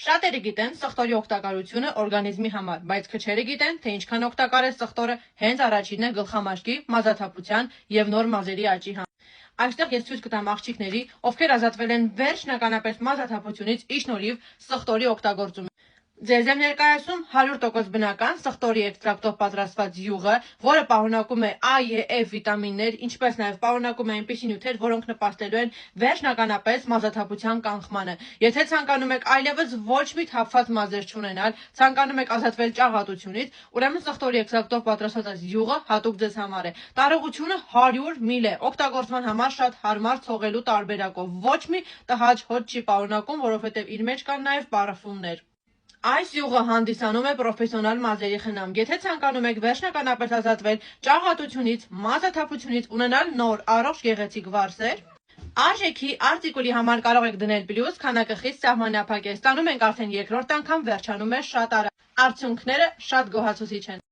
Շատերը գիտեն սխտորի օգտակարությունը օրգանիզմի համար, բայց քչերը գիտեն, թե ինչքան օգտակար է սխտորը հենց առաջինն է գլխամաշկի, մազաթափության եւ նոր մազերի աճի համար։ Այստեղ ես ցույց կտամ աղջիկների, ովքեր ազատվել են վերջնականապես մազաթափությունից ի շնորհիվ սխտորի օգտագործումի։ Ձեզ եմ ներկայացնում 100% բնական սխտորի էքստրակտով պատրաստված յուղը, որը պարունակում է A եւ E վիտամիններ, ինչպես նաև պարունակում է այնպիսի նյութեր, որոնք նպաստելու են վերջնականապես մազաթափության կանխմանը։ Եթե ցանկանում եք այլևս ոչ մի թափված մազեր չունենալ, ցանկանում եք ազատվել ճաղատությունից, ուրեմն սխտորի էքստրակտով պատրաստված այս յուղը հատուկ ձեզ համար է։ Տարողությունը 100 միլ է, օգտագործման համար շատ հարմար ցողելու տարբերակով։ Ոչ մի տհաճ հոտ չի պարունակում, որովհետև իր մեջ կան նաև պարաֆումներ։ Այս յուղը հանդիսանում է պրոֆեսիոնալ մազերի խնամ։ Եթե ցանկանում եք վերջնականապես ազատվել ճաղատությունից, մազաթափությունից, ունենալ նոր, առողջ, գեղեցիկ վարսեր, արժեքի արտիկուլի համար կարող եք դնել պլյուս, քանակը խիստ սահմանափակ է։ Ստանում ենք արդեն երկրորդ անգամ, վերջանում է շատ արագ։ Արդյունքները շատ գոհացուցիչ են։